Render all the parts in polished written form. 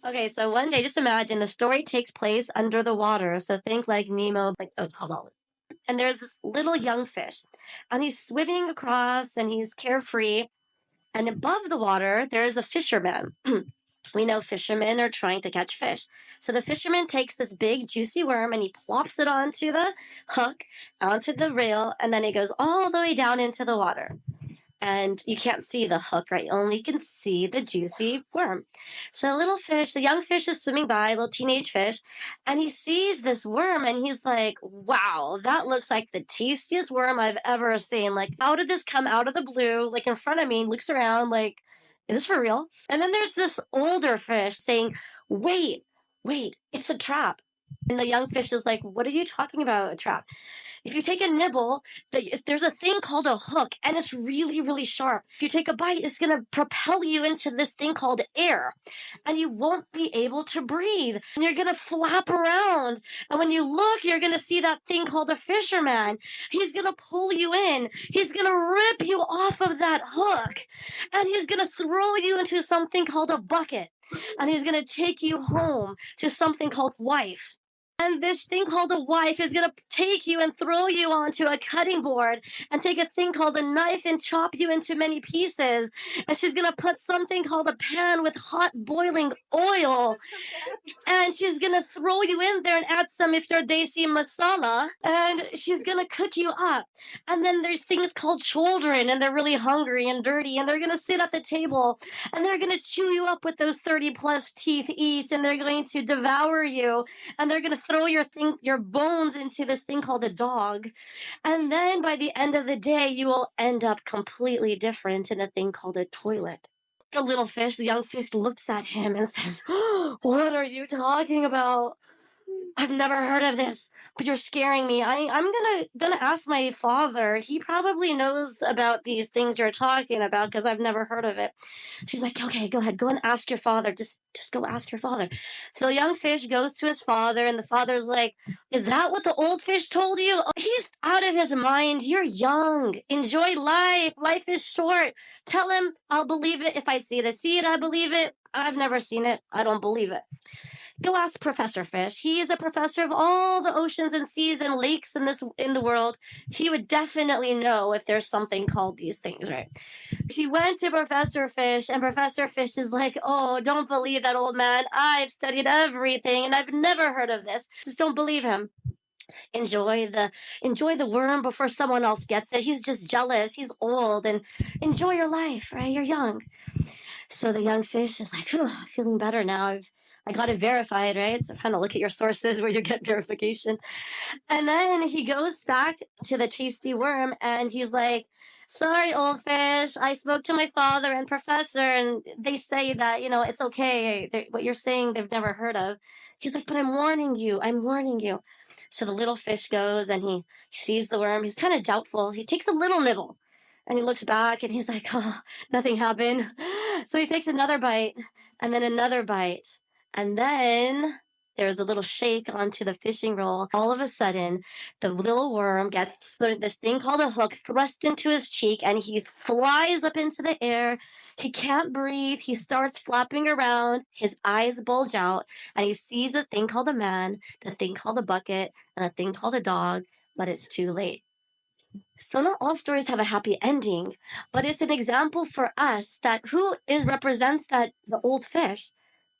Okay, so one day, just imagine the story takes place under the water. So think like Nemo, like, oh, hold on. And there's this little young fish, and he's swimming across and he's carefree. And above the water, there is a fisherman. We know fishermen are trying to catch fish. So the fisherman takes this big, juicy worm and he plops it onto the hook, onto the rail, and then he goes all the way down into the water. And you can't see the hook, right? You only can see the juicy worm. So the little fish, the young fish is swimming by, little teenage fish, and he sees this worm and he's like, wow, that looks like the tastiest worm I've ever seen. Like, how did this come out of the blue, like in front of me? He looks around like, is this for real? And then there's this older fish saying, wait, it's a trap. And the young fish is like, what are you talking about, a trap? If you take a nibble, there's a thing called a hook, and it's really, really sharp. If you take a bite, it's going to propel you into this thing called air, and you won't be able to breathe. And you're going to flap around. And when you look, you're going to see that thing called a fisherman. He's going to pull you in. He's going to rip you off of that hook, and he's going to throw you into something called a bucket, and he's going to take you home to something called wife. And this thing called a wife is going to take you and throw you onto a cutting board and take a thing called a knife and chop you into many pieces. And she's going to put something called a pan with hot boiling oil. And she's going to throw you in there and add some iftar desi masala. And she's going to cook you up. And then there's things called children, and they're really hungry and dirty. And they're going to sit at the table and they're going to chew you up with those 30 plus teeth each. And they're going to devour you. And they're going to throw your bones into this thing called a dog. And then by the end of the day, you will end up completely different in a thing called a toilet. The little fish, the young fish, looks at him and says, what are you talking about? I've never heard of this, but you're scaring me. I'm gonna ask my father. He probably knows about these things you're talking about because I've never heard of it. She's like, okay, go ahead, go and ask your father. Just go ask your father. So the young fish goes to his father, and the father's like, is that what the old fish told you? Oh, he's out of his mind. You're young. Enjoy life. Life is short. Tell him I'll believe it if I see it. I see it, I believe it. I've never seen it. I don't believe it. Go ask Professor Fish. He is a professor of all the oceans and seas and lakes in the world. He would definitely know if there's something called these things, right? He went to Professor Fish, and Professor Fish is like, oh, don't believe that old man. I've studied everything, and I've never heard of this. Just don't believe him. Enjoy the worm before someone else gets it. He's just jealous. He's old, and enjoy your life, right? You're young. So the young fish is like, feeling better now. I got it verified, right? So kind of look at your sources where you get verification. And then he goes back to the tasty worm and he's like, sorry, old fish. I spoke to my father and professor, and they say that, it's okay. What you're saying, they've never heard of. He's like, but I'm warning you. I'm warning you. So the little fish goes and he sees the worm. He's kind of doubtful. He takes a little nibble and he looks back and he's like, oh, nothing happened. So he takes another bite and then another bite. And then there's a little shake onto the fishing roll. All of a sudden, the little worm gets this thing called a hook thrust into his cheek, and he flies up into the air. He can't breathe. He starts flapping around. His eyes bulge out, and he sees a thing called a man, the thing called a bucket, and a thing called a dog, but it's too late. So not all stories have a happy ending, but it's an example for us that represents that the old fish.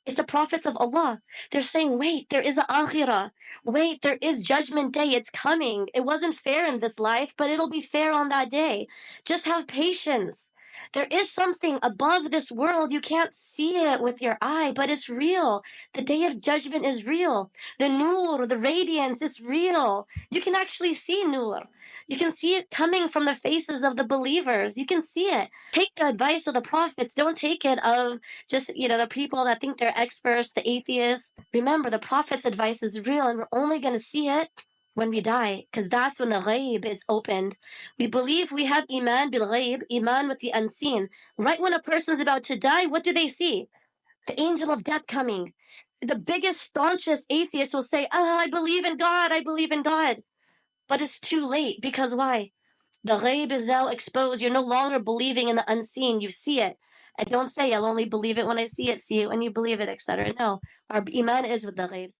It's the prophets of Allah. They're saying, wait, there is an akhirah. Wait, there is judgment day. It's coming. It wasn't fair in this life, but it'll be fair on that day. Just have patience. There is something above this world. You can't see it with your eye, but it's real. The day of judgment is real. The nur, the radiance, is real. You can actually see nur. You can see it coming from the faces of the believers. You can see it. Take the advice of the prophets. Don't take it of just, the people that think they're experts, the atheists. Remember, the prophet's advice is real, and we're only going to see it when we die, because that's when the ghaib is opened. We believe we have iman bil ghaib, iman with the unseen. Right when a person's about to die, what do they see? The angel of death coming. The biggest, staunchest atheist will say, I believe in God, I believe in God. But it's too late, because why? The ghaib is now exposed. You're no longer believing in the unseen. You see it. I don't say I'll only believe it when I see it when you believe it, etc. No, our iman is with the ghaibs.